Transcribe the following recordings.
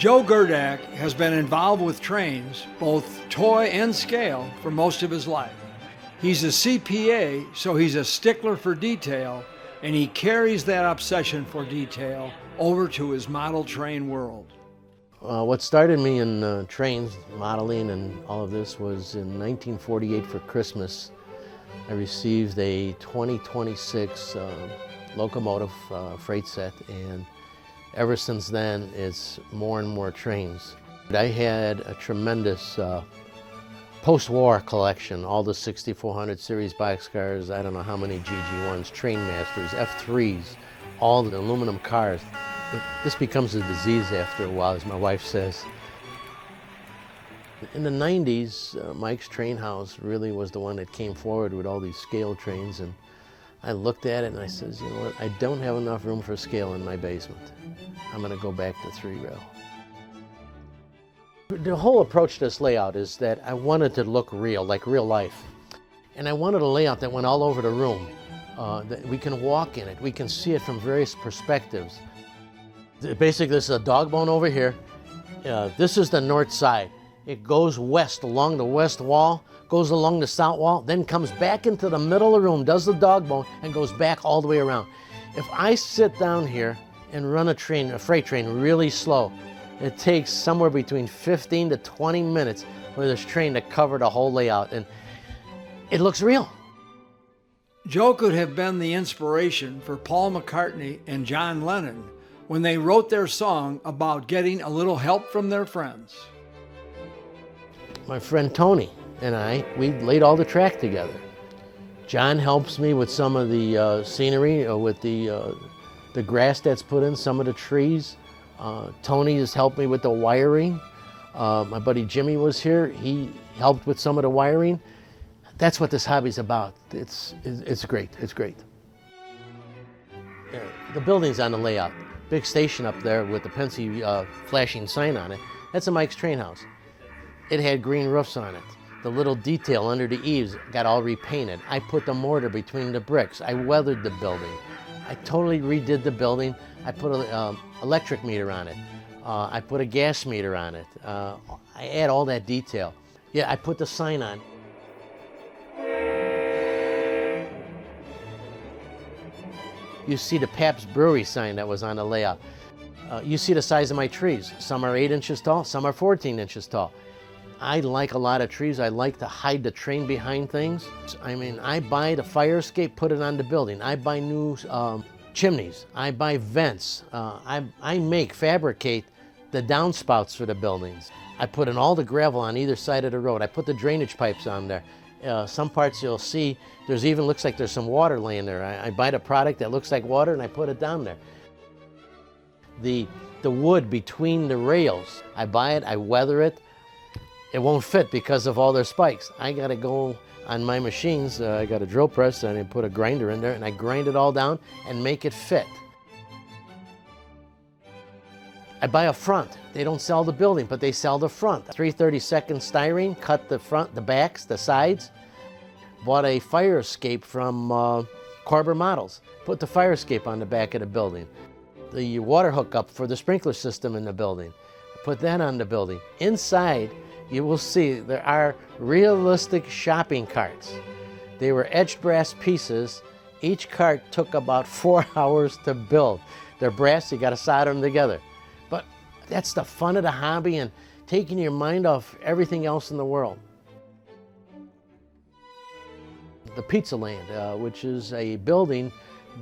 Joe Gerdak has been involved with trains, both toy and scale, for most of his life. He's a CPA, so he's a stickler for detail, and he carries that obsession for detail over to his model train world. What started me in trains, modeling and all of this was in 1948 for Christmas. I received a 2026 locomotive freight set, and ever since then it's more and more trains. I had a tremendous post-war collection, all the 6400 series boxcars, I don't know how many GG1s, Trainmasters, F3s, all the aluminum cars. This becomes a disease after a while, as my wife says. In the 90s, Mike's Train House really was the one that came forward with all these scale trains, and I looked at it and I says, you know what, I don't have enough room for scale in my basement. I'm gonna go back to 3-rail. The whole approach to this layout is that I wanted to look real, like real life. And I wanted a layout that went all over the room, that we can walk in it, we can see it from various perspectives. Basically, this is a dog bone over here. This is the north side. It goes west along the west wall, goes along the south wall, then comes back into the middle of the room, does the dog bone, and goes back all the way around. If I sit down here and run a train, a freight train, really slow, it takes somewhere between 15 to 20 minutes for this train to cover the whole layout, and it looks real. Joe could have been the inspiration for Paul McCartney and John Lennon when they wrote their song about getting a little help from their friends. My friend Tony and I, we laid all the track together. John helps me with some of the scenery, with the grass that's put in, some of the trees. Tony has helped me with the wiring. My buddy Jimmy was here. He helped with some of the wiring. That's what this hobby's about. It's great. It's great. The building's on the layout. Big station up there with the Pensy flashing sign on it. That's a Mike's Train House. It had green roofs on it. The little detail under the eaves got all repainted. I put the mortar between the bricks. I weathered the building. I totally redid the building. I put an electric meter on it. I put a gas meter on it. I add all that detail. Yeah, I put the sign on. You see the Pabst Brewery sign that was on the layout. You see the size of my trees. Some are 8 inches tall, some are 14 inches tall. I like a lot of trees. I like to hide the train behind things. I mean, I buy the fire escape, put it on the building. I buy new chimneys. I buy vents. I fabricate the downspouts for the buildings. I put in all the gravel on either side of the road. I put the drainage pipes on there. Some parts you'll see, there's even looks like there's some water laying there. I buy the product that looks like water and I put it down there. The wood between the rails, I buy it, I weather it. It won't fit because of all their spikes. I gotta go on my machines, I got a drill press and I put a grinder in there and I grind it all down and make it fit. I buy a front. They don't sell the building, but they sell the front. 3/32 styrene, cut the front, the backs, the sides. Bought a fire escape from Corber Models. Put the fire escape on the back of the building. The water hookup for the sprinkler system in the building. Put that on the building. Inside, you will see there are realistic shopping carts. They were etched brass pieces. Each cart took about 4 hours to build. They're brass, you gotta solder them together. But that's the fun of the hobby and taking your mind off everything else in the world. The Pizza Land, which is a building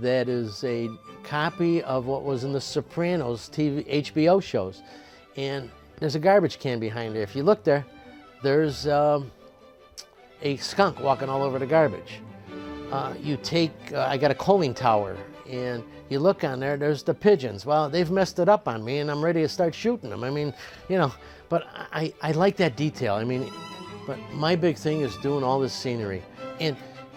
that is a copy of what was in the Sopranos TV HBO shows. And there's a garbage can behind there. If you look there, there's a skunk walking all over the garbage. I got a coaling tower, and you look on there, there's the pigeons. Well, they've messed it up on me, and I'm ready to start shooting them. I mean, you know, but I like that detail. I mean, but my big thing is doing all this scenery and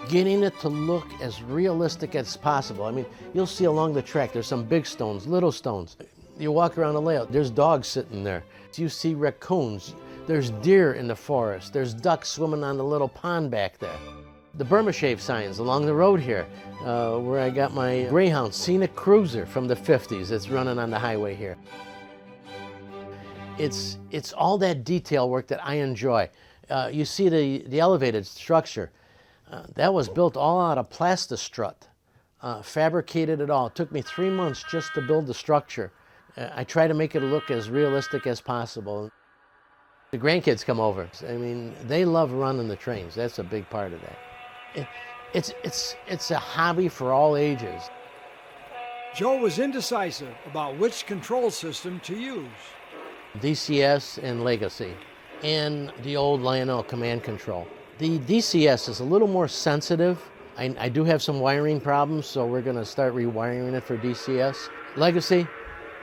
getting it to look as realistic as possible. I mean, you'll see along the track, there's some big stones, little stones. You walk around the layout, there's dogs sitting there. You see raccoons, there's deer in the forest, there's ducks swimming on the little pond back there. The Burma Shave signs along the road here, where I got my Greyhound Scenic Cruiser from the 50s. It's running on the highway here. It's all that detail work that I enjoy. You see the elevated structure. That was built all out of plastistrut, fabricated it all. It took me 3 months just to build the structure. I try to make it look as realistic as possible. The grandkids come over. I mean, they love running the trains. That's a big part of that. It's a hobby for all ages. Joe was indecisive about which control system to use. DCS and Legacy, and the old Lionel command control. The DCS is a little more sensitive. I do have some wiring problems, so we're going to start rewiring it for DCS. Legacy,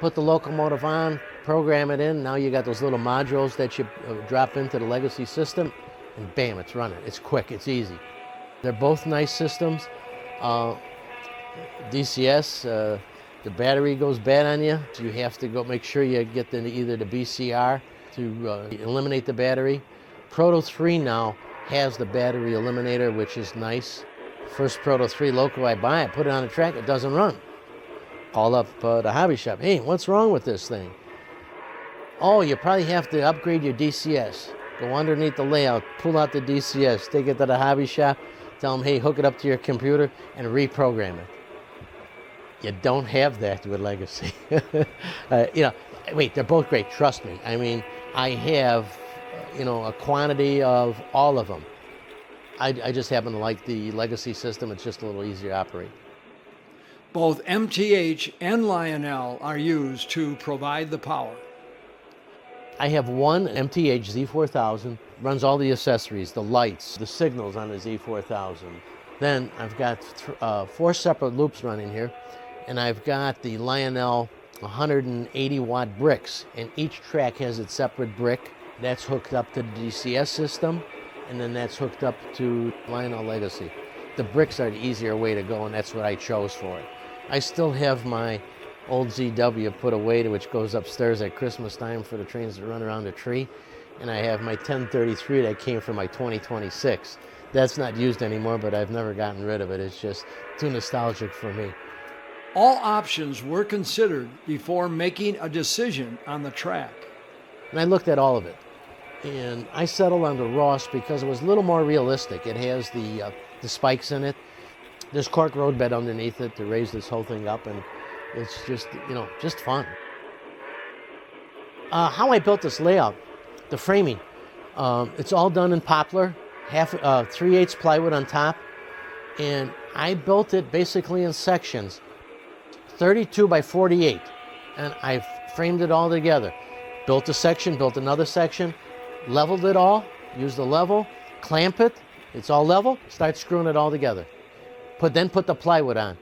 put the locomotive on, program it in. Now you got those little modules that you drop into the Legacy system, and bam, it's running. It's quick, it's easy. They're both nice systems. DCS, the battery goes bad on you, so you have to go make sure you get either the BCR to eliminate the battery. Proto 3 now has the battery eliminator, which is nice. First Proto 3 loco I buy, I put it on the track, it doesn't run. Call up the hobby shop. Hey, what's wrong with this thing? Oh, you probably have to upgrade your DCS. Go underneath the layout, pull out the DCS, take it to the hobby shop, tell them, hey, hook it up to your computer and reprogram it. You don't have that with Legacy. Wait, they're both great, trust me. I mean, I have, a quantity of all of them. I just happen to like the Legacy system. It's just a little easier to operate. Both MTH and Lionel are used to provide the power. I have one MTH Z4000, runs all the accessories, the lights, the signals on the Z4000. Then I've got 4 separate loops running here, and I've got the Lionel 180 watt bricks, and each track has its separate brick. That's hooked up to the DCS system, and then that's hooked up to Lionel Legacy. The bricks are the easier way to go, and that's what I chose for it. I still have my old ZW put away, which goes upstairs at Christmas time for the trains to run around the tree. And I have my 1033 that came from my 2026. That's not used anymore, but I've never gotten rid of it. It's just too nostalgic for me. All options were considered before making a decision on the track. And I looked at all of it. And I settled on the Ross because it was a little more realistic. It has the spikes in it. There's cork roadbed underneath it to raise this whole thing up, and it's just, just fun. How I built this layout, the framing, it's all done in poplar, 3/8 plywood on top, and I built it basically in sections, 32 by 48, and I framed it all together. Built a section, built another section, leveled it all, used the level, clamp it, it's all level, start screwing it all together. Then put the plywood on.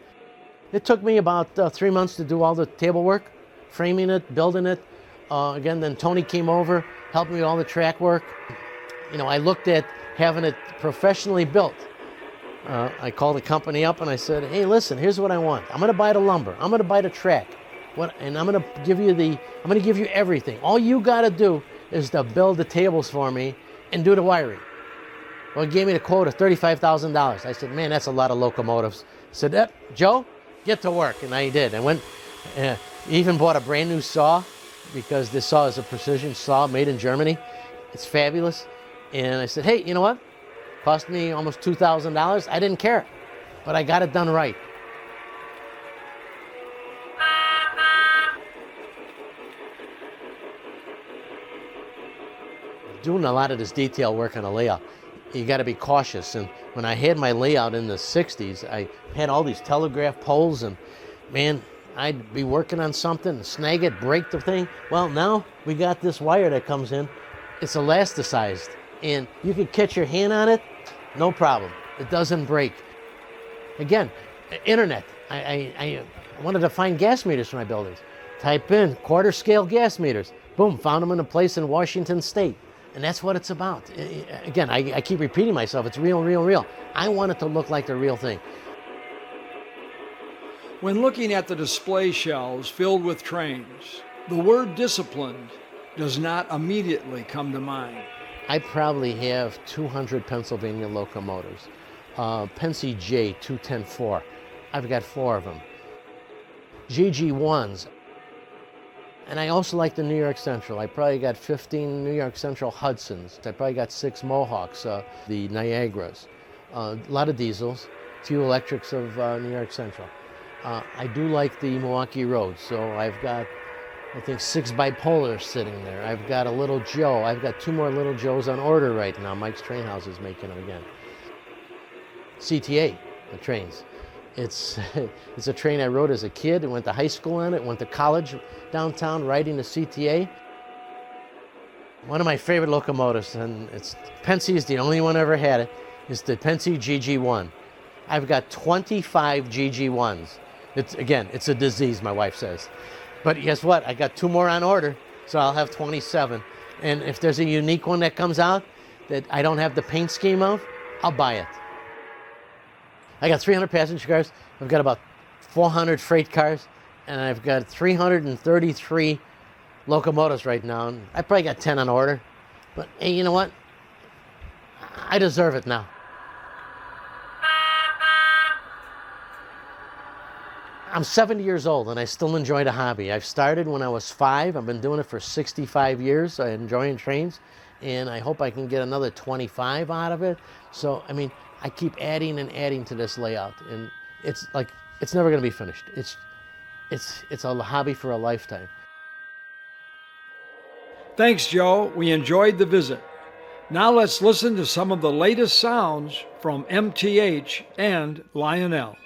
It took me about 3 months to do all the table work, framing it, building it. Again, then Tony came over, helped me with all the track work. I looked at having it professionally built. I called the company up and I said, hey, listen, here's what I want. I'm going to buy the lumber. I'm going to buy the track. And I'm going to give you everything. All you got to do is to build the tables for me and do the wiring. Well, he gave me the quote of $35,000. I said, man, that's a lot of locomotives. I said, Joe, get to work. And I did. I went, even bought a brand new saw because this saw is a precision saw made in Germany. It's fabulous. And I said, hey, you know what? Cost me almost $2,000. I didn't care, but I got it done right. Doing a lot of this detail work on a layout, you got to be cautious. And when I had my layout in the 60s, I had all these telegraph poles, and man, I'd be working on something, snag it, break the thing. Well, now we got this wire that comes in. It's elasticized, and you can catch your hand on it, no problem. It doesn't break. Again, internet. I wanted to find gas meters for my buildings. Type in quarter scale gas meters. Boom, found them in a place in Washington State. And that's what it's about. Again, I keep repeating myself. It's real, real, real. I want it to look like the real thing. When looking at the display shelves filled with trains, the word disciplined does not immediately come to mind. I probably have 200 Pennsylvania locomotives. Pennsy J 210-4. I've got 4 of them. GG1s. And I also like the New York Central. I probably got 15 New York Central Hudsons. I probably got 6 Mohawks, the Niagaras. A lot of diesels, few electrics of New York Central. I do like the Milwaukee Road, so I've got, I think, 6 bipolars sitting there. I've got a Little Joe. I've got 2 more Little Joes on order right now. Mike's Train House is making them again. CTA, the trains. It's a train I rode as a kid. I went to high school on it, went to college downtown riding the CTA. One of my favorite locomotives, and Pennsy is the only one ever had it, is the Pennsy GG1. I've got 25 GG1s. It's a disease, my wife says. But guess what? I got 2 more on order, so I'll have 27. And if there's a unique one that comes out that I don't have the paint scheme of, I'll buy it. I got 300 passenger cars, I've got about 400 freight cars, and I've got 333 locomotives right now. And I probably got 10 on order. But hey, you know what? I deserve it now. I'm 70 years old and I still enjoy the hobby. I've started when I was 5. I've been doing it for 65 years. I'm enjoying trains, and I hope I can get another 25 out of it. So, I mean, I keep adding and adding to this layout, and it's never going to be finished. It's a hobby for a lifetime. Thanks, Joe. We enjoyed the visit. Now let's listen to some of the latest sounds from MTH and Lionel.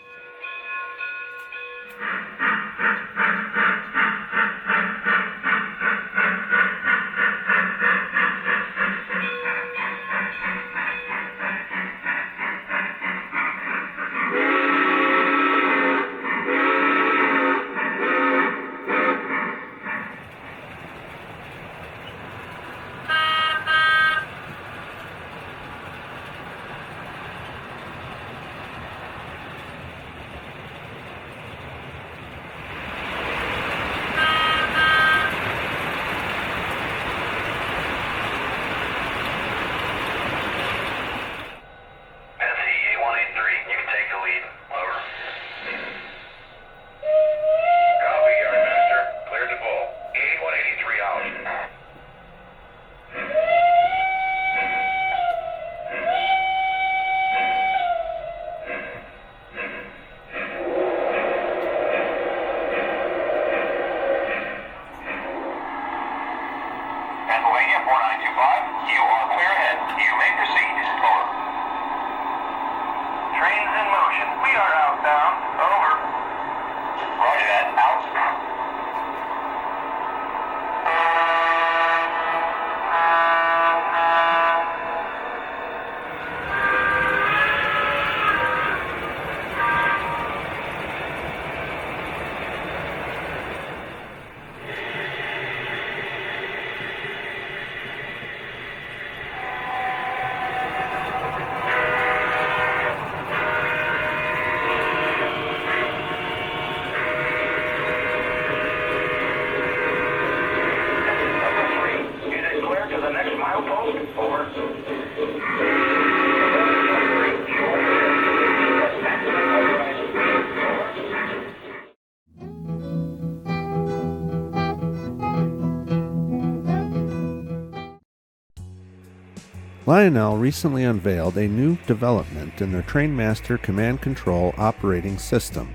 Lionel recently unveiled a new development in their Trainmaster Command Control operating system.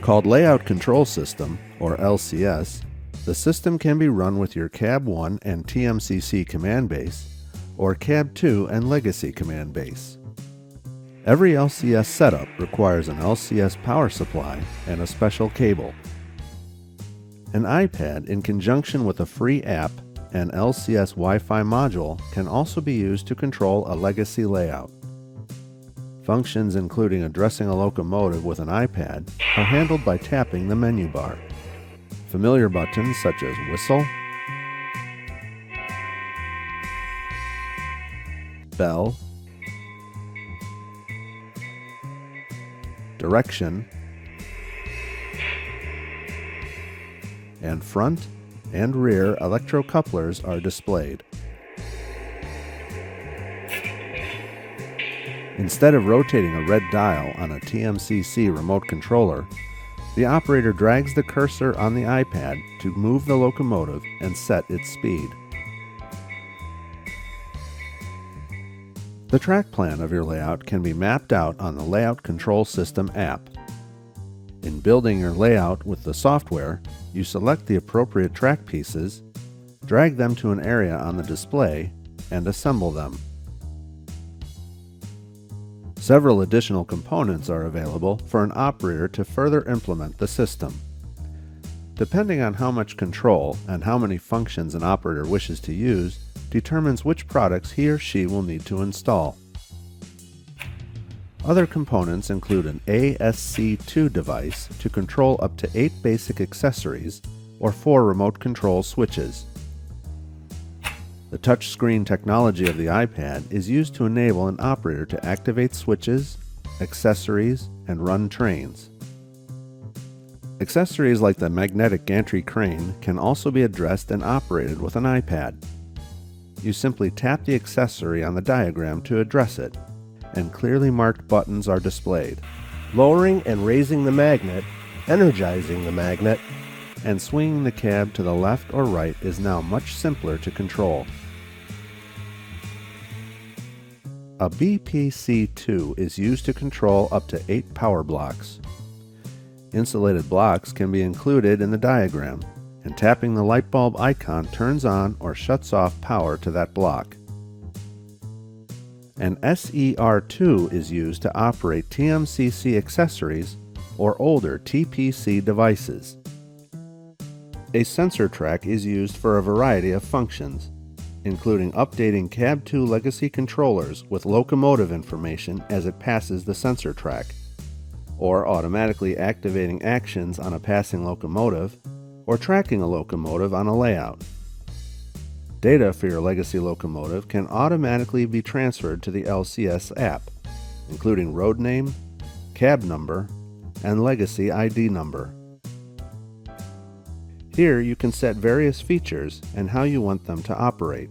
Called Layout Control System, or LCS, the system can be run with your Cab 1 and TMCC command base, or Cab 2 and Legacy command base. Every LCS setup requires an LCS power supply and a special cable. An iPad in conjunction with a free app and LCS Wi-Fi module can also be used to control a legacy layout. Functions including addressing a locomotive with an iPad are handled by tapping the menu bar. Familiar buttons such as whistle, bell, direction, and front and rear electrocouplers are displayed. Instead of rotating a red dial on a TMCC remote controller, The operator drags the cursor on the iPad to move the locomotive and set its speed. The track plan of your layout can be mapped out on the Layout Control System app. In building your layout with the software, you select the appropriate track pieces, drag them to an area on the display, and assemble them. Several additional components are available for an operator to further implement the system. Depending on how much control and how many functions an operator wishes to use, determines which products he or she will need to install. Other components include an ASC2 device to control up to 8 basic accessories or 4 remote control switches. The touchscreen technology of the iPad is used to enable an operator to activate switches, accessories, and run trains. Accessories like the magnetic gantry crane can also be addressed and operated with an iPad. You simply tap the accessory on the diagram to address it, and clearly marked buttons are displayed. Lowering and raising the magnet, energizing the magnet, And swinging the cab to the left or right is now much simpler to control. A BPC2 is used to control up to 8 power blocks. Insulated blocks can be included in the diagram, and tapping the light bulb icon turns on or shuts off power to that block. An SER2 is used to operate TMCC accessories or older TPC devices. A sensor track is used for a variety of functions, including updating Cab 2 legacy controllers with locomotive information as it passes the sensor track, or automatically activating actions on a passing locomotive, or tracking a locomotive on a layout. Data for your legacy locomotive can automatically be transferred to the LCS app, including road name, cab number, and legacy ID number. Here you can set various features and how you want them to operate.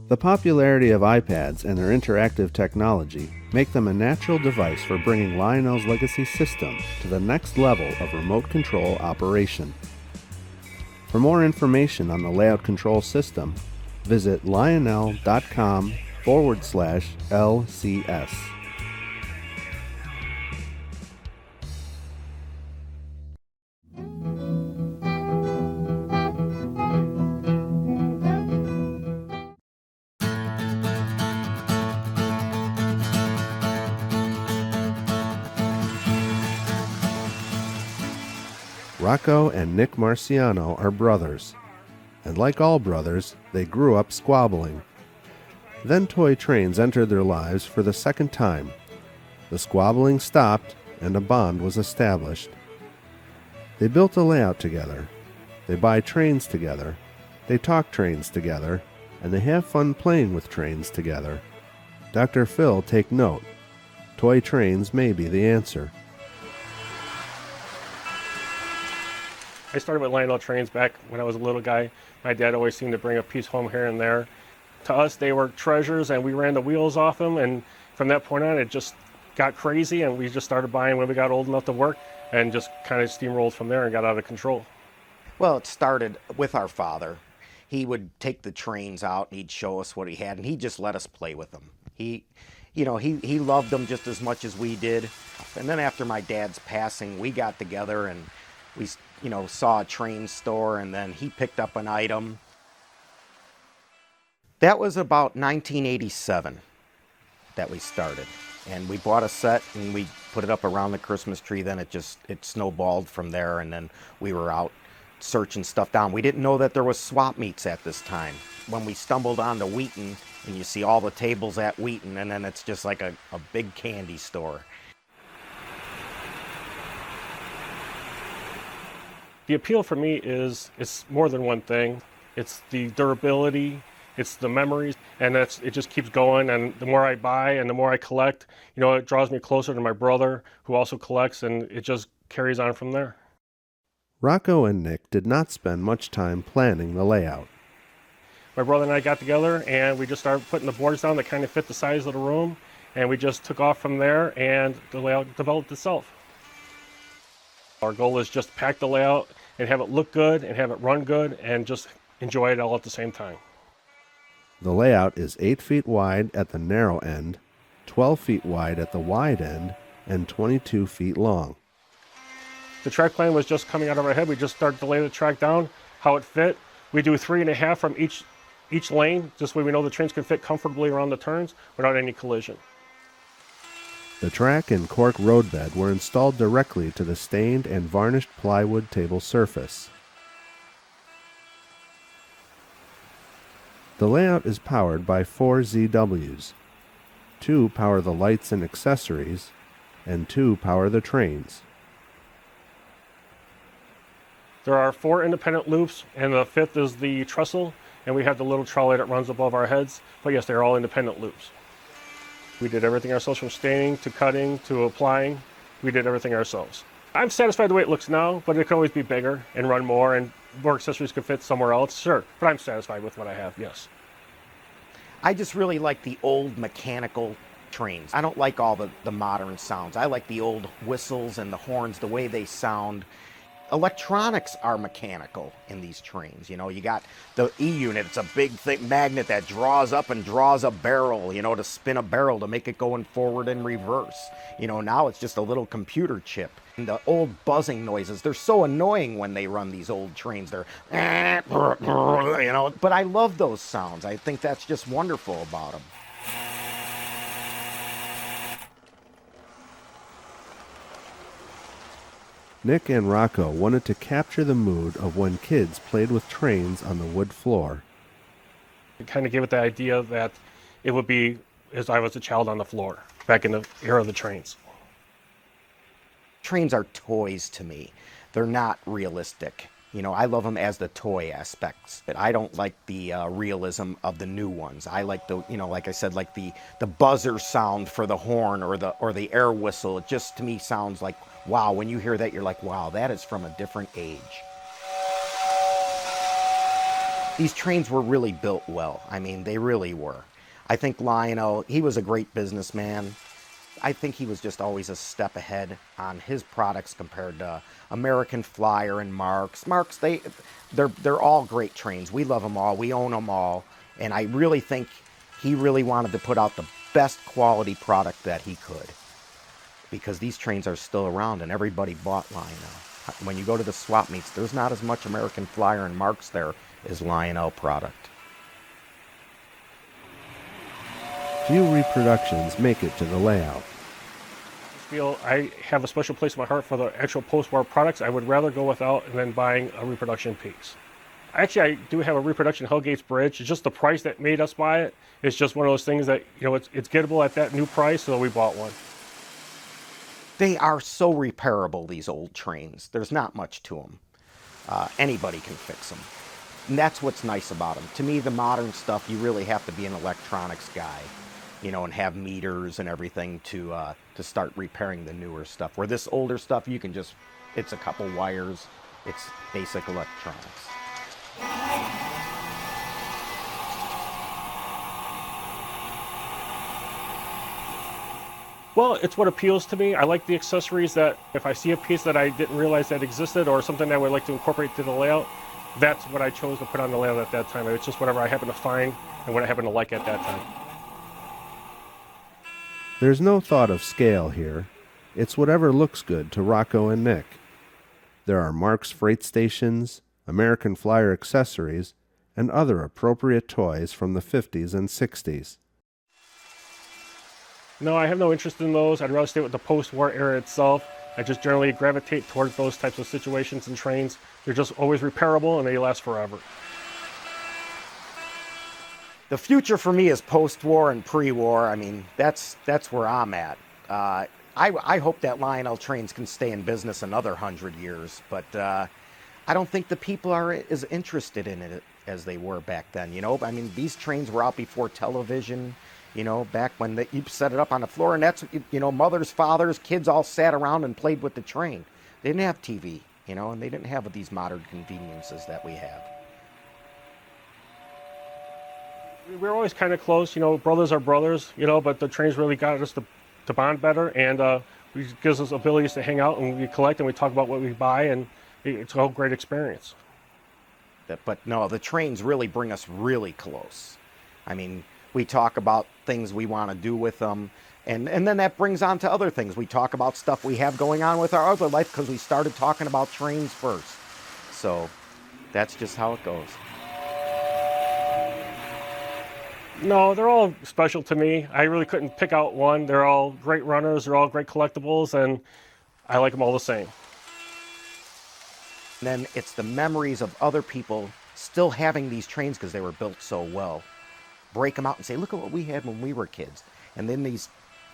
The popularity of iPads and their interactive technology make them a natural device for bringing Lionel's legacy system to the next level of remote control operation. For more information on the layout control system, visit lionel.com/LCS. Rocco and Nick Marciano are brothers, and like all brothers, they grew up squabbling. Then toy trains entered their lives for the second time. The squabbling stopped, and a bond was established. They built a layout together. They buy trains together. They talk trains together, and they have fun playing with trains together. Dr. Phil, take note. Toy trains may be the answer. I started with Lionel trains back when I was a little guy. My dad always seemed to bring a piece home here and there. To us, they were treasures, and we ran the wheels off them, and from that point on, it just got crazy, and we just started buying when we got old enough to work, and just kind of steamrolled from there and got out of control. Well, it started with our father. He would take the trains out, and he'd show us what he had, and he'd just let us play with them. He loved them just as much as we did. And then after my dad's passing, we got together and we saw a train store, and then he picked up an item. That was about 1987 that we started. And we bought a set and we put it up around the Christmas tree. Then it snowballed from there, and then we were out searching stuff down. We didn't know that there was swap meets at this time. When we stumbled onto Wheaton, and you see all the tables at Wheaton, and then it's just like a big candy store. The appeal for me is it's more than one thing. It's the durability, it's the memories, and it just keeps going. And the more I buy and the more I collect, it draws me closer to my brother, who also collects, and it just carries on from there. Rocco and Nick did not spend much time planning the layout. My brother and I got together, and we just started putting the boards down that kind of fit the size of the room, and we just took off from there, and the layout developed itself. Our goal is just pack the layout and have it look good and have it run good and just enjoy it all at the same time. The layout is 8 feet wide at the narrow end, 12 feet wide at the wide end, and 22 feet long. The track plan was just coming out of our head. We just started to lay the track down, how it fit. We do 3.5 from each lane, just so we know the trains can fit comfortably around the turns without any collision. The track and cork roadbed were installed directly to the stained and varnished plywood table surface. The layout is powered by 4 ZWs. 2 power the lights and accessories, and 2 power the trains. There are 4 independent loops, and the 5th is the trestle, and we have the little trolley that runs above our heads. But yes, they're all independent loops. We did everything ourselves, from staining to cutting to applying. We did everything ourselves. I'm satisfied the way it looks now, but it could always be bigger and run more, and more accessories could fit somewhere else, sure. But I'm satisfied with what I have, yes. I just really like the old mechanical trains. I don't like all the modern sounds. I like the old whistles and the horns, the way they sound. Electronics are mechanical in these trains. You know, you got the E-unit. It's a big, thick magnet that draws up and draws a barrel, you know, to spin a barrel to make it going forward and reverse. You know, now it's just a little computer chip. And the old buzzing noises, they're so annoying when they run these old trains. They're, you know, but I love those sounds. I think that's just wonderful about them. Nick and Rocco wanted to capture the mood of when kids played with trains on the wood floor. It kind of gave it the idea that it would be as I was a child on the floor, back in the era of the trains. Trains are toys to me. They're not realistic. You know, I love them as the toy aspects, but I don't like the realism of the new ones. I like the, you know, like I said, like the buzzer sound for the horn or the air whistle. It just to me sounds like, wow, when you hear that, you're like, wow, that is from a different age. These trains were really built well. I mean, they really were. I think Lionel, he was a great businessman. I think he was just always a step ahead on his products compared to American Flyer and Marx. Marx, they're all great trains. We love them all. We own them all. And I really think he really wanted to put out the best quality product that he could, because these trains are still around and everybody bought Lionel. When you go to the swap meets, there's not as much American Flyer and Marx there as Lionel product. Few reproductions make it to the layout. I feel I have a special place in my heart for the actual post-war products. I would rather go without than buying a reproduction piece. Actually, I do have a reproduction Hellgates bridge. It's just the price that made us buy it. It's just one of those things that, you know, it's gettable at that new price, so we bought one. They are so repairable, these old trains. There's not much to them. Anybody can fix them. And that's what's nice about them. To me, the modern stuff, you really have to be an electronics guy, you know, and have meters and everything to start repairing the newer stuff. Where this older stuff, you can just, it's a couple wires. It's basic electronics. Well, it's what appeals to me. I like the accessories that if I see a piece that I didn't realize that existed or something that I would like to incorporate to the layout, that's what I chose to put on the layout at that time. It's just whatever I happen to find and what I happen to like at that time. There's no thought of scale here. It's whatever looks good to Rocco and Nick. There are Marx freight stations, American Flyer accessories, and other appropriate toys from the 50s and 60s. No, I have no interest in those. I'd rather stay with the post-war era itself. I just generally gravitate towards those types of situations and trains. They're just always repairable and they last forever. The future for me is post-war and pre-war. I mean, that's where I'm at. I hope that Lionel trains can stay in business another 100 years, but I don't think the people are as interested in it as they were back then. You know, I mean, these trains were out before television. You know, back when you set it up on the floor, and that's, you know, mothers, fathers, kids all sat around and played with the train. They didn't have TV, you know, and they didn't have these modern conveniences that we have. We're always kind of close, you know, brothers are brothers, you know, but the trains really got us to bond better, and It gives us abilities to hang out and we collect and we talk about what we buy, and it's a whole great experience. But no, the trains really bring us really close. I mean, we talk about things we want to do with them, and then that brings on to other things. We talk about stuff we have going on with our other life because we started talking about trains first. So that's just how it goes. No, they're all special to me. I really couldn't pick out one. They're all great runners, they're all great collectibles, and I like them all the same. And then it's the memories of other people still having these trains because they were built so well. Break them out and say, look at what we had when we were kids. And then these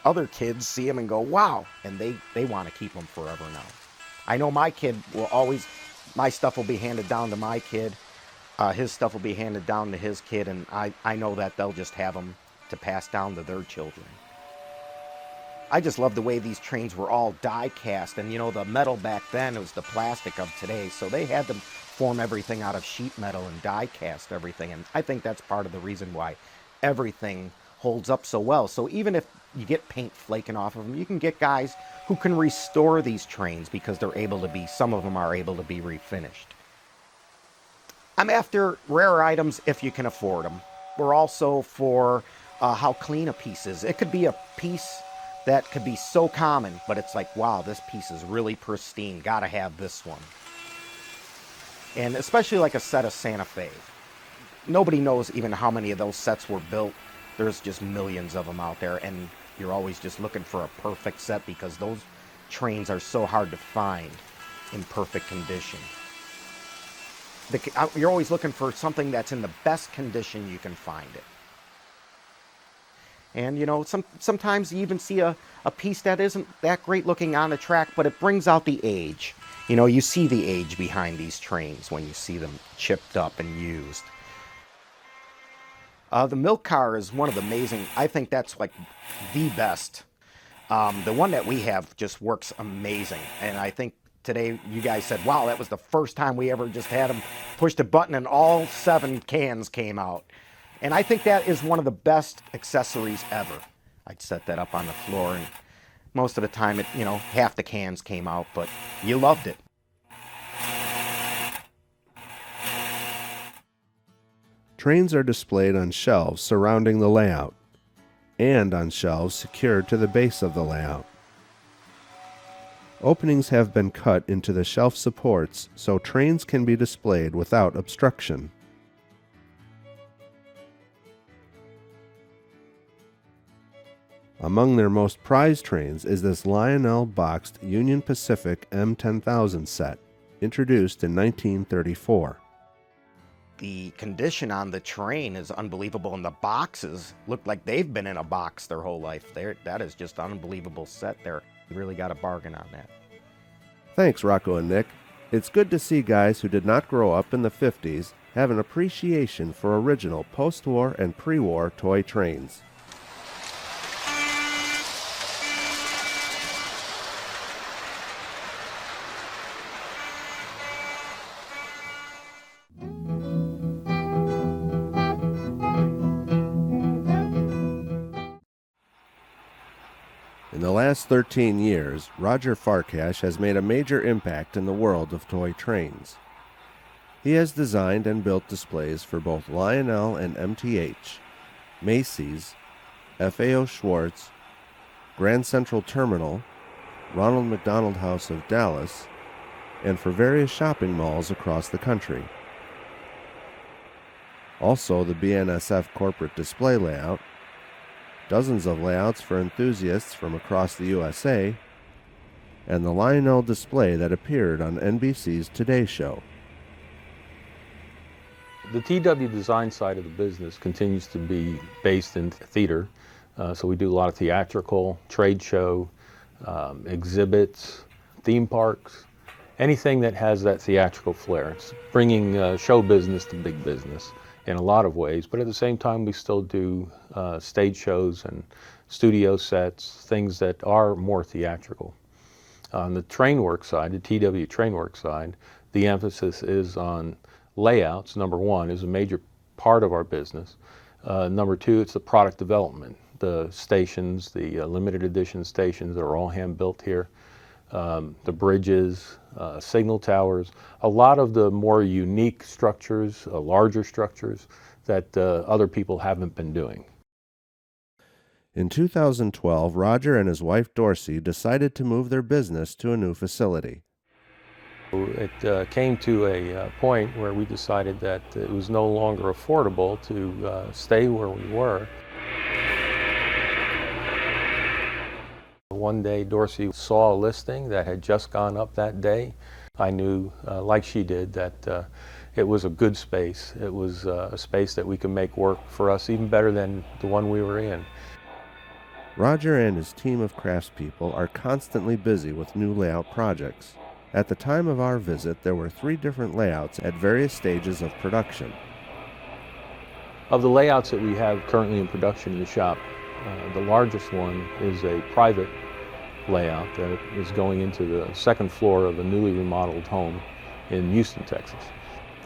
other kids see them and go, wow, and they want to keep them forever now. I know my kid will always, my stuff will be handed down to my kid. His stuff will be handed down to his kid, and I know that they'll just have them to pass down to their children. I just love the way these trains were all die cast, and you know, the metal back then was the plastic of today, so they had to form everything out of sheet metal and die cast everything, and I think that's part of the reason why everything holds up so well. So even if you get paint flaking off of them, you can get guys who can restore these trains because they're able to be, some of them are able to be refinished. I'm after rare items if you can afford them. We're also for how clean a piece is. It could be a piece that could be so common, but it's like, wow, this piece is really pristine. Gotta have this one. And especially like a set of Santa Fe. Nobody knows even how many of those sets were built. There's just millions of them out there, and you're always just looking for a perfect set because those trains are so hard to find in perfect condition. You're always looking for something that's in the best condition you can find it. And you know, sometimes you even see a piece that isn't that great looking on the track, but it brings out the age. You know, you see the age behind these trains when you see them chipped up and used. The milk car is one of the amazing, I think that's like the best. The one that we have just works amazing. And I think today you guys said, wow, that was the first time we ever just had them push the button and all 7 cans came out. And I think that is one of the best accessories ever. I'd set that up on the floor, and most of the time, it, you know, half the cans came out, but you loved it. Trains are displayed on shelves surrounding the layout, and on shelves secured to the base of the layout. Openings have been cut into the shelf supports so trains can be displayed without obstruction. Among their most prized trains is this Lionel boxed Union Pacific M10000 set, introduced in 1934. The condition on the train is unbelievable, and the boxes look like they've been in a box their whole life. That is just an unbelievable set there. You really got a bargain on that. Thanks, Rocco and Nick. It's good to see guys who did not grow up in the 50s have an appreciation for original post-war and pre-war toy trains. In the last 13 years, Roger Farkash has made a major impact in the world of toy trains. He has designed and built displays for both Lionel and MTH, Macy's, FAO Schwartz, Grand Central Terminal, Ronald McDonald House of Dallas, and for various shopping malls across the country. Also the BNSF corporate display layout, dozens of layouts for enthusiasts from across the USA, and the Lionel display that appeared on NBC's Today Show. The TW design side of the business continues to be based in theater, so we do a lot of theatrical, trade show, exhibits, theme parks, anything that has that theatrical flair. It's bringing show business to big business in a lot of ways, but at the same time we still do stage shows and studio sets, things that are more theatrical. On the TrainWorx side, the TW TrainWorx side, the emphasis is on layouts. Number one is a major part of our business. Number two, it's the product development. the stations, the limited edition stations that are all hand built here, the bridges, signal towers, a lot of the more unique structures, larger structures that other people haven't been doing. In 2012, Roger and his wife Dorsey decided to move their business to a new facility. It came to a point where we decided that it was no longer affordable to stay where we were. One day Dorsey saw a listing that had just gone up that day. I knew, like she did, that it was a good space. It was a space that we could make work for us even better than the one we were in. Roger and his team of craftspeople are constantly busy with new layout projects. At the time of our visit, there were 3 different layouts at various stages of production. Of the layouts that we have currently in production in the shop, the largest one is a private layout that is going into the 2nd floor of a newly remodeled home in Houston, Texas.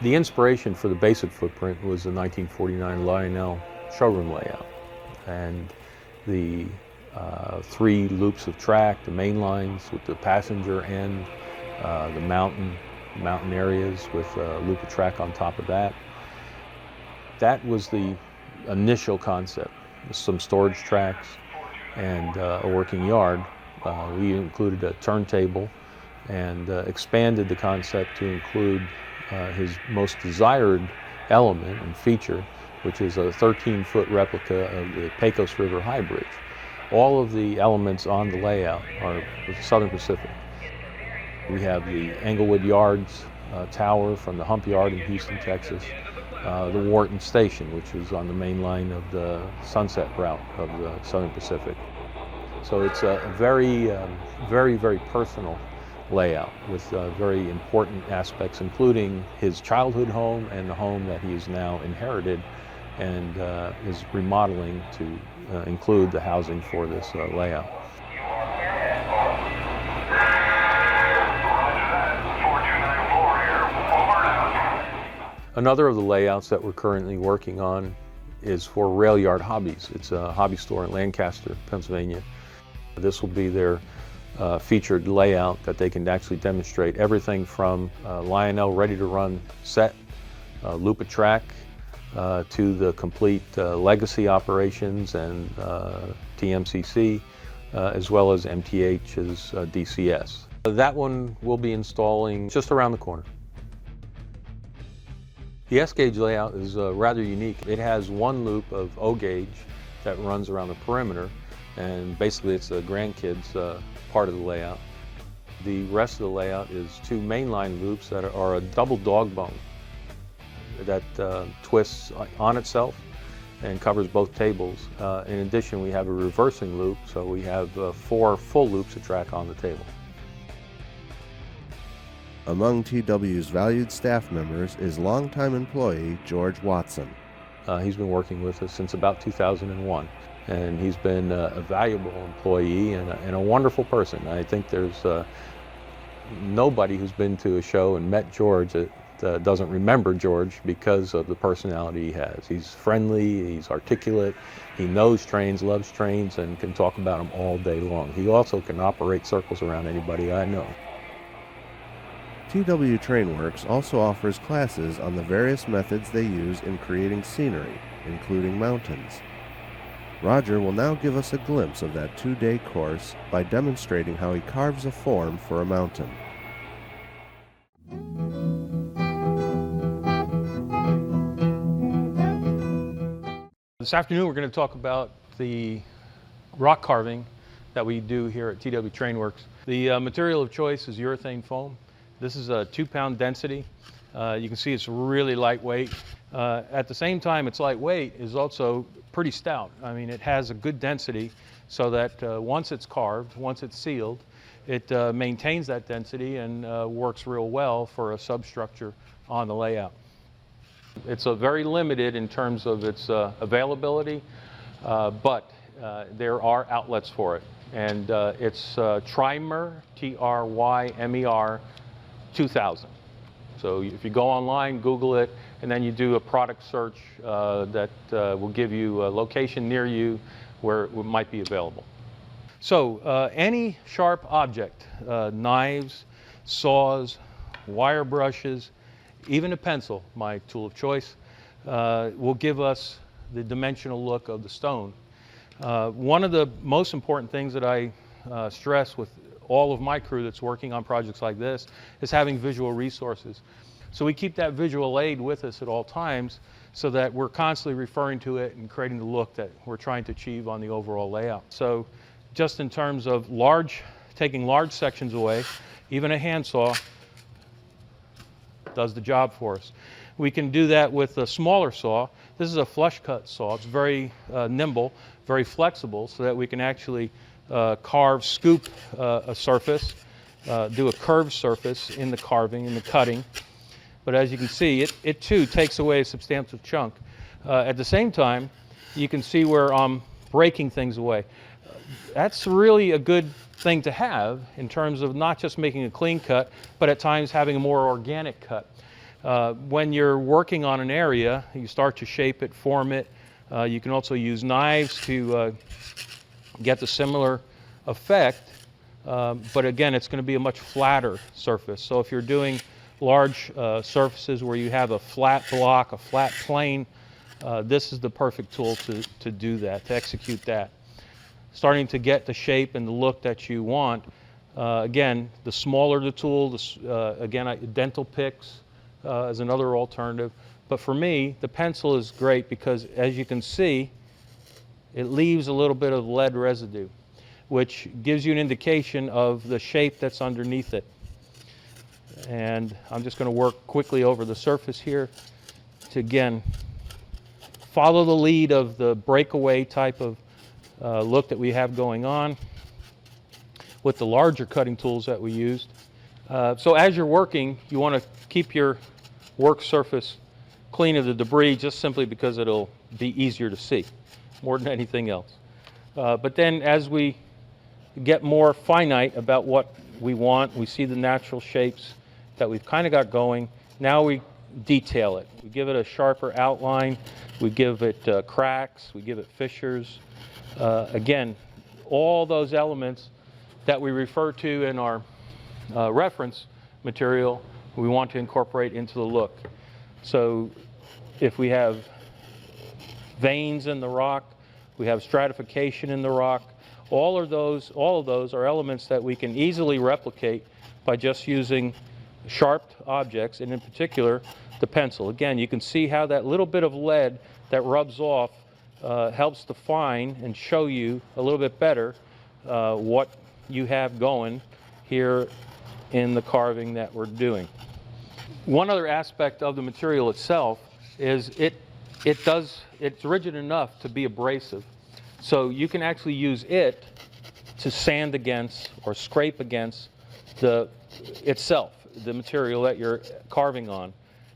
The inspiration for the basic footprint was the 1949 Lionel showroom layout, and the 3 loops of track, the main lines with the passenger end, the mountain areas with a loop of track on top of that. That was the initial concept. Some storage tracks and a working yard. We included a turntable and expanded the concept to include his most desired element and feature, which is a 13-foot replica of the Pecos River High Bridge. All of the elements on the layout are Southern Pacific. We have the Englewood Yards tower from the Hump Yard in Houston, Texas, the Wharton Station, which is on the main line of the Sunset route of the Southern Pacific. So it's a very, very personal layout with very important aspects, including his childhood home and the home that he has now inherited and is remodeling to include the housing for this layout. Another of the layouts that we're currently working on is for Rail Yard Hobbies. It's a hobby store in Lancaster, Pennsylvania. This will be their featured layout that they can actually demonstrate everything from Lionel ready-to-run set, loop of track, to the complete legacy operations and TMCC, as well as MTH's DCS. That one we'll be installing just around the corner. The S-gauge layout is rather unique. It has 1 loop of O-gauge that runs around the perimeter, and basically it's the grandkids part of the layout. The rest of the layout is 2 mainline loops that are a double dog bone that twists on itself and covers both tables. In addition, we have a reversing loop, so we have 4 full loops of track on the table. Among TW's valued staff members is longtime employee George Watson. He's been working with us since about 2001, and he's been a valuable employee and a wonderful person. I think there's nobody who's been to a show and met George that doesn't remember George because of the personality he has. He's friendly, he's articulate, he knows trains, loves trains, and can talk about them all day long. He also can operate circles around anybody I know. TW TrainWorx also offers classes on the various methods they use in creating scenery, including mountains. Roger will now give us a glimpse of that 2-day course by demonstrating how he carves a form for a mountain. This afternoon we're going to talk about the rock carving that we do here at TW TrainWorx. The material of choice is urethane foam. This is a 2-pound density. You can see it's really lightweight. At the same time it's lightweight, is also pretty stout. I mean, it has a good density so that once it's carved, once it's sealed, it maintains that density and works real well for a substructure on the layout. It's very limited in terms of its availability, but there are outlets for it. And it's Trymer, Trymer 2000. So if you go online, Google it, and then you do a product search that will give you a location near you where it might be available. So any sharp object, knives, saws, wire brushes, even a pencil, my tool of choice, will give us the dimensional look of the stone. One of the most important things that I stress with all of my crew that's working on projects like this is having visual resources. So we keep that visual aid with us at all times so that we're constantly referring to it and creating the look that we're trying to achieve on the overall layout. So just in terms of taking large sections away, even a handsaw does the job for us. We can do that with a smaller saw. This is a flush cut saw. It's very nimble, very flexible, so that we can actually scoop a surface, do a curved surface in the carving, in the cutting. But as you can see, it too takes away a substantial chunk. At the same time, you can see where I'm breaking things away. That's really a good thing to have in terms of not just making a clean cut, but at times having a more organic cut. When you're working on an area, you start to shape it, form it. You can also use knives to get the similar effect, but again, it's going to be a much flatter surface. So if you're doing large surfaces where you have a flat block, a flat plane, this is the perfect tool to do that, to execute that. Starting to get the shape and the look that you want. Again, the smaller the tool, dental picks is another alternative. But for me, the pencil is great because, as you can see, it leaves a little bit of lead residue, which gives you an indication of the shape that's underneath it. And I'm just going to work quickly over the surface here to, again, follow the lead of the breakaway type of look that we have going on with the larger cutting tools that we used. So as you're working, you want to keep your work surface clean of the debris, just simply because it'll be easier to see more than anything else. But then as we get more finite about what we want, we see the natural shapes that we've kind of got going. Now we detail it. We give it a sharper outline. We give it cracks. We give it fissures. Again, all those elements that we refer to in our reference material, we want to incorporate into the look. So if we have veins in the rock, we have stratification in the rock, all of those are elements that we can easily replicate by just using sharp objects, and in particular the pencil. Again, you can see how that little bit of lead that rubs off helps define and show you a little bit better what you have going here in the carving that we're doing. One other aspect of the material itself is it's rigid enough to be abrasive. So you can actually use it to sand against or scrape against the material that you're carving on,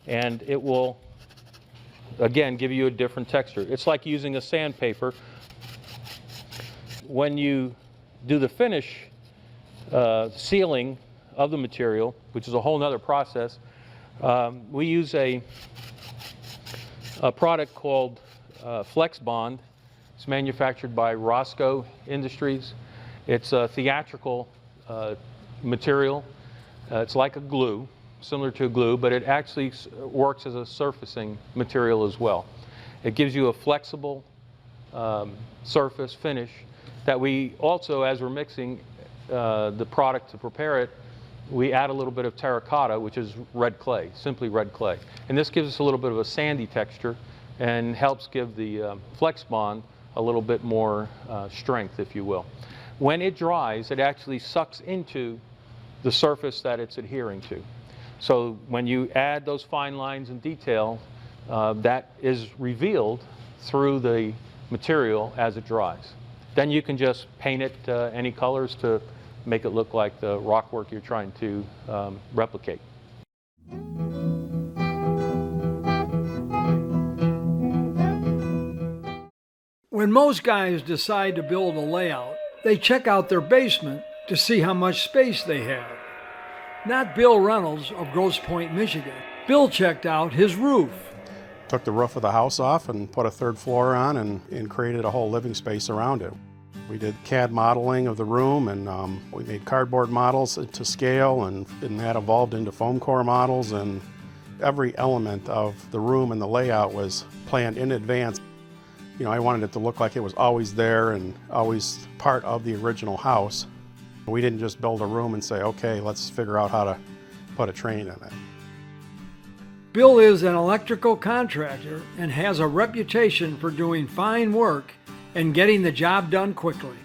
and it will again give you a different texture. It's like using a sandpaper. When you do the finish sealing of the material, which is a whole nother process, we use a product called Flex Bond. It's manufactured by Roscoe Industries. It's a theatrical material. It's like a glue, similar to a glue, but it actually works as a surfacing material as well. It gives you a flexible surface finish that we also, as we're mixing the product to prepare it, we add a little bit of terracotta, which is red clay, simply red clay. And this gives us a little bit of a sandy texture and helps give the Flex Bond a little bit more strength, if you will. When it dries, it actually sucks into the surface that it's adhering to. So when you add those fine lines and detail, that is revealed through the material as it dries. Then you can just paint it any colors to make it look like the rock work you're trying to replicate. When most guys decide to build a layout, they check out their basement to see how much space they have. Not Bill Reynolds of Grosse Pointe, Michigan. Bill checked out his roof. Took the roof of the house off and put a third floor on and created a whole living space around it. We did CAD modeling of the room, and we made cardboard models to scale, and that evolved into foam core models, and every element of the room and the layout was planned in advance. You know, I wanted it to look like it was always there and always part of the original house. We didn't just build a room and say, okay, let's figure out how to put a train in it. Bill is an electrical contractor and has a reputation for doing fine work and getting the job done quickly.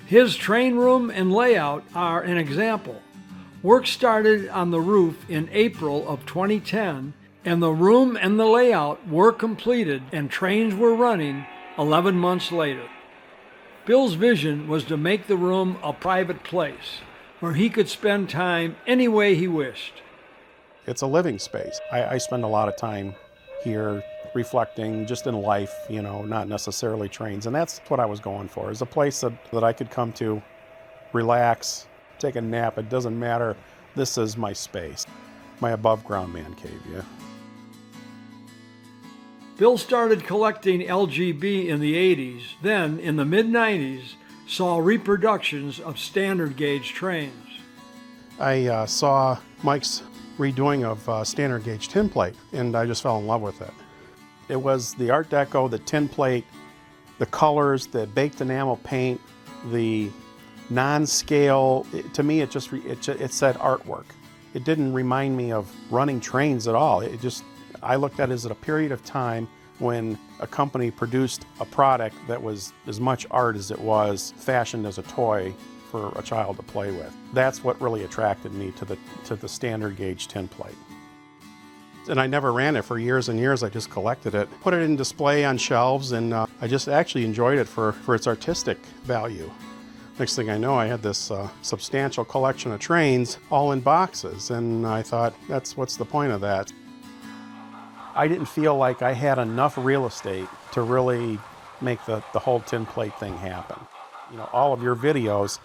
His train room and layout are an example. Work started on the roof in April of 2010, and the room and the layout were completed and trains were running 11 months later. Bill's vision was to make the room a private place where he could spend time any way he wished. It's a living space. I spend a lot of time here reflecting just in life, you know, not necessarily trains. And that's what I was going for, is a place that I could come to, relax, take a nap. It doesn't matter. This is my space, my above ground man cave, yeah. Bill started collecting LGB in the 80s, then in the mid-90s saw reproductions of standard gauge trains. I saw Mike's redoing of standard gauge tin plate, and I just fell in love with it. It was the Art Deco, the tin plate, the colors, the baked enamel paint, the non-scale. To me, it said artwork. It didn't remind me of running trains at all. I looked at it as a period of time when a company produced a product that was as much art as it was fashioned as a toy for a child to play with. That's what really attracted me to the standard gauge tin plate. And I never ran it for years and years. I just collected it, put it in display on shelves, and I just actually enjoyed it for its artistic value. Next thing I know, I had this substantial collection of trains all in boxes, and I thought, what's the point of that? I didn't feel like I had enough real estate to really make the whole tin plate thing happen. You know, all of your videos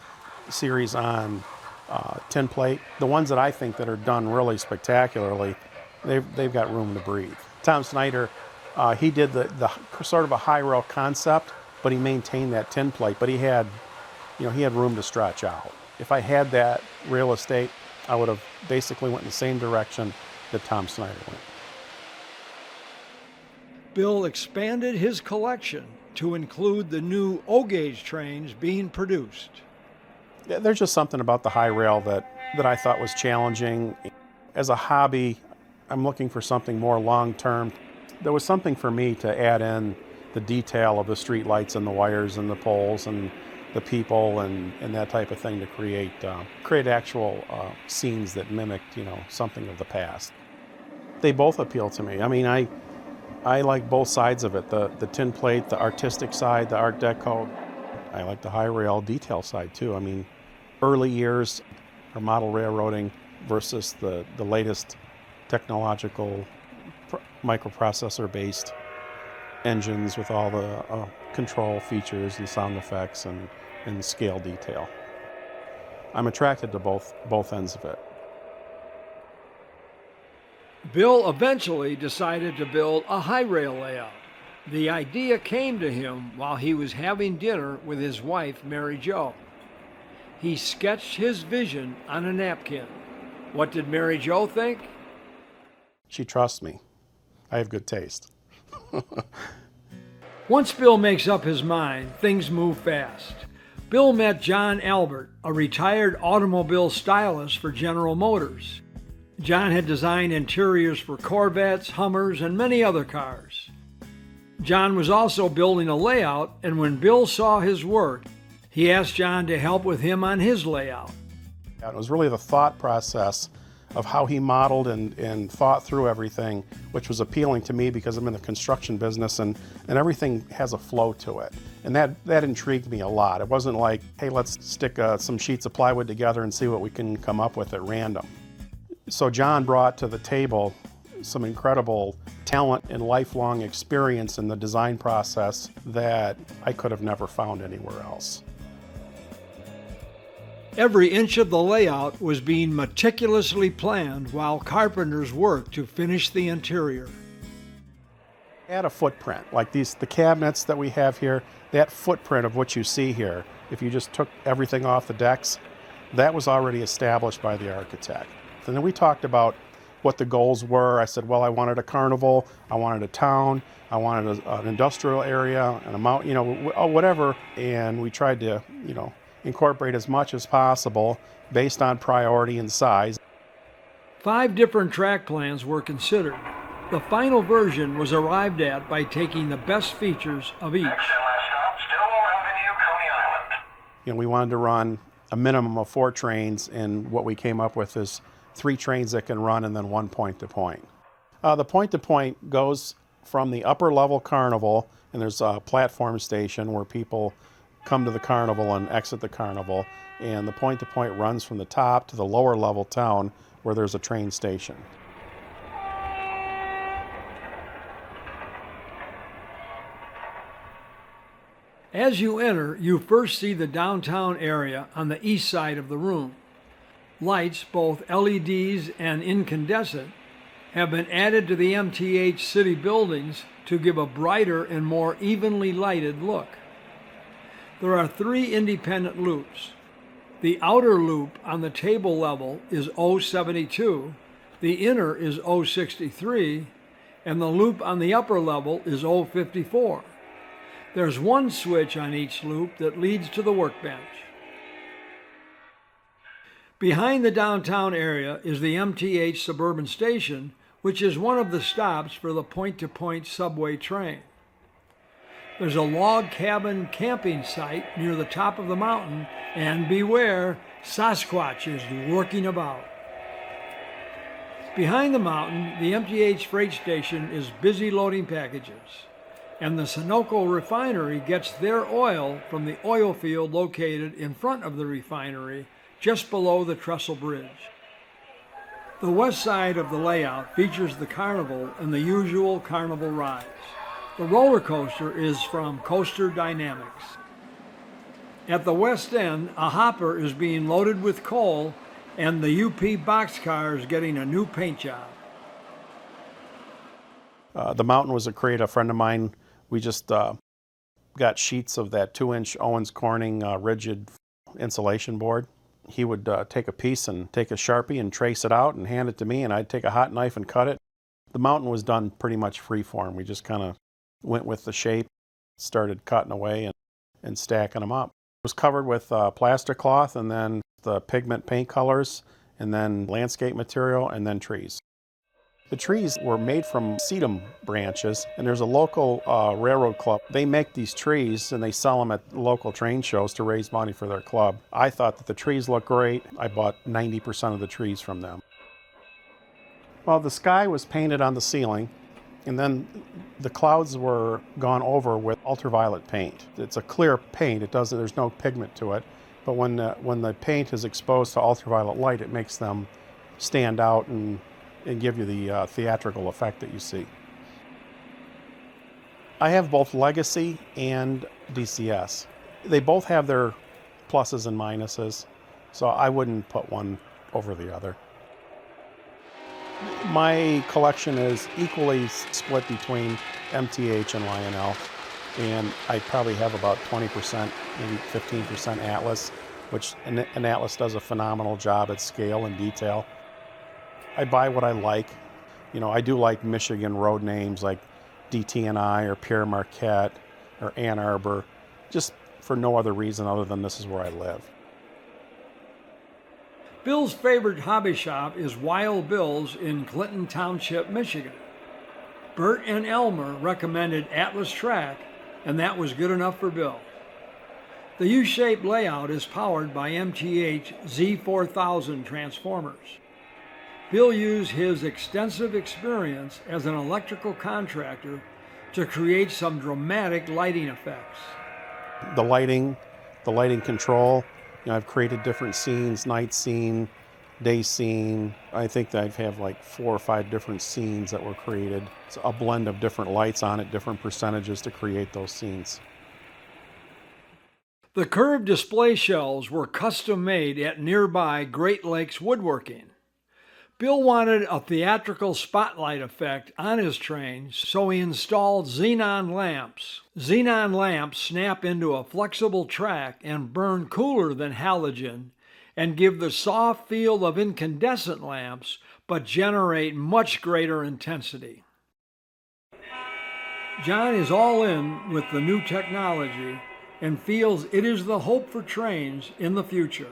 series on tin plate, the ones that I think that are done really spectacularly, they've got room to breathe. Tom Snyder, he did the sort of a high rail concept, but he maintained that tin plate, but he had room to stretch out. If I had that real estate, I would have basically went in the same direction that Tom Snyder went. Bill expanded his collection to include the new O-gauge trains being produced. There's just something about the high rail that I thought was challenging. As a hobby, I'm looking for something more long-term. There was something for me to add in the detail of the street lights and the wires and the poles and the people and that type of thing to create actual scenes that mimicked, something of the past. They both appeal to me. I mean, I like both sides of it, the tin plate, the artistic side, the Art Deco. I like the high rail detail side too. I mean, early years or model railroading versus the latest technological microprocessor-based engines with all the control features and sound effects and scale detail. I'm attracted to both ends of it. Bill eventually decided to build a high rail layout. The idea came to him while he was having dinner with his wife, Mary Jo. He sketched his vision on a napkin. What did Mary Jo think? She trusts me. I have good taste. Once Bill makes up his mind, things move fast. Bill met John Albert, a retired automobile stylist for General Motors. John had designed interiors for Corvettes, Hummers, and many other cars. John was also building a layout, and when Bill saw his work, he asked John to help with him on his layout. It was really the thought process of how he modeled and thought through everything, which was appealing to me because I'm in the construction business and everything has a flow to it. And that intrigued me a lot. It wasn't like, hey, let's stick some sheets of plywood together and see what we can come up with at random. So John brought to the table some incredible talent and lifelong experience in the design process that I could have never found anywhere else. Every inch of the layout was being meticulously planned while carpenters worked to finish the interior. Add a footprint, like the cabinets that we have here, that footprint of what you see here, if you just took everything off the decks, that was already established by the architect. And then we talked about what the goals were. I said, well, I wanted a carnival, I wanted a town, I wanted an industrial area, and a mountain, whatever. And we tried to, incorporate as much as possible based on priority and size. 5 different track plans were considered. The final version was arrived at by taking the best features of each. We wanted to run a minimum of 4 trains, and what we came up with is 3 trains that can run and then 1 point-to-point. The point-to-point goes from the upper level carnival, and there's a platform station where people come to the carnival and exit the carnival, and the point-to-point runs from the top to the lower level town where there's a train station. As you enter, you first see the downtown area on the east side of the room. Lights, both LEDs and incandescent, have been added to the MTH city buildings to give a brighter and more evenly lighted look. There are 3 independent loops. The outer loop on the table level is 072, the inner is 063, and the loop on the upper level is 054. There's 1 switch on each loop that leads to the workbench. Behind the downtown area is the MTH Suburban Station, which is one of the stops for the point-to-point subway train. There's a log cabin camping site near the top of the mountain, and beware, Sasquatch is lurking about. Behind the mountain, the MTH freight station is busy loading packages, and the Sunoco refinery gets their oil from the oil field located in front of the refinery, just below the trestle bridge. The west side of the layout features the carnival and the usual carnival rides. The roller coaster is from Coaster Dynamics. At the west end, a hopper is being loaded with coal, and the UP boxcar is getting a new paint job. The mountain was a crate a friend of mine. We just got sheets of that 2-inch Owens Corning rigid insulation board. He would take a piece and take a Sharpie and trace it out and hand it to me, and I'd take a hot knife and cut it. The mountain was done pretty much free-form. We just kind of went with the shape, started cutting away and stacking them up. It was covered with plaster cloth, and then the pigment paint colors, and then landscape material, and then trees. The trees were made from sedum branches, and there's a local railroad club. They make these trees and they sell them at local train shows to raise money for their club. I thought that the trees looked great. I bought 90% of the trees from them. Well, the sky was painted on the ceiling, and then the clouds were gone over with ultraviolet paint. It's a clear paint. There's no pigment to it, but when the paint is exposed to ultraviolet light, it makes them stand out and give you the theatrical effect that you see. I have both Legacy and DCS. They both have their pluses and minuses, so I wouldn't put one over the other. My collection is equally split between MTH and Lionel, and I probably have about 20%, maybe 15% Atlas, which an Atlas does a phenomenal job at scale and detail. I buy what I like. I do like Michigan road names like DT&I or Pierre Marquette or Ann Arbor, just for no other reason other than this is where I live. Bill's favorite hobby shop is Wild Bill's in Clinton Township, Michigan. Bert and Elmer recommended Atlas Track, and that was good enough for Bill. The U-shaped layout is powered by MTH Z4000 transformers. Bill used his extensive experience as an electrical contractor to create some dramatic lighting effects. The lighting control, I've created different scenes, night scene, day scene. I think that I have like 4 or 5 different scenes that were created. It's a blend of different lights on it, different percentages to create those scenes. The curved display shelves were custom made at nearby Great Lakes Woodworking. Bill wanted a theatrical spotlight effect on his trains, so he installed xenon lamps. Xenon lamps snap into a flexible track and burn cooler than halogen and give the soft feel of incandescent lamps, but generate much greater intensity. John is all in with the new technology and feels it is the hope for trains in the future.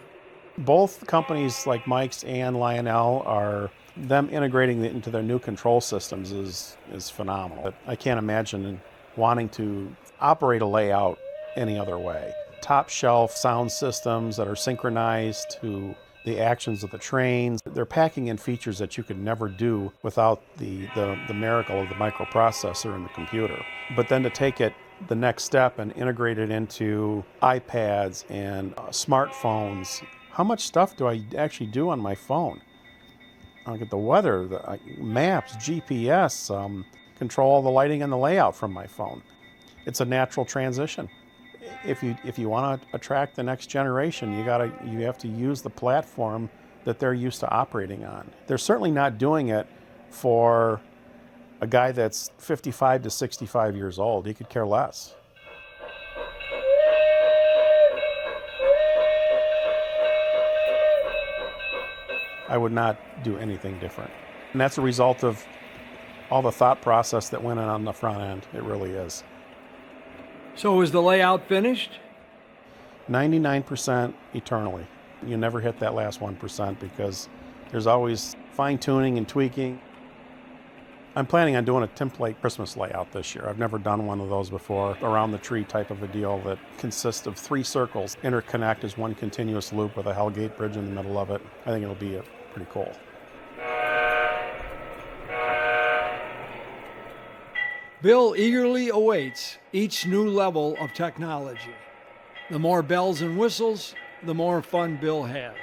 Both companies like Mike's and Lionel are, them integrating it into their new control systems is phenomenal. I can't imagine wanting to operate a layout any other way. Top shelf sound systems that are synchronized to the actions of the trains. They're packing in features that you could never do without the miracle of the microprocessor in the computer. But then to take it the next step and integrate it into iPads and smartphones. How much stuff do I actually do on my phone? I'll get the weather, the maps, GPS, control all the lighting and the layout from my phone. It's a natural transition. If you want to attract the next generation, you have to use the platform that they're used to operating on. They're certainly not doing it for a guy that's 55 to 65 years old. He could care less. I would not do anything different. And that's a result of all the thought process that went on the front end. It really is. So is the layout finished? 99% eternally. You never hit that last 1% because there's always fine-tuning and tweaking. I'm planning on doing a template Christmas layout this year. I've never done one of those before, around the tree type of a deal that consists of 3 circles, interconnect as one continuous loop with a Hellgate bridge in the middle of it. I think it'll be pretty cool. Bill eagerly awaits each new level of technology. The more bells and whistles, the more fun Bill has.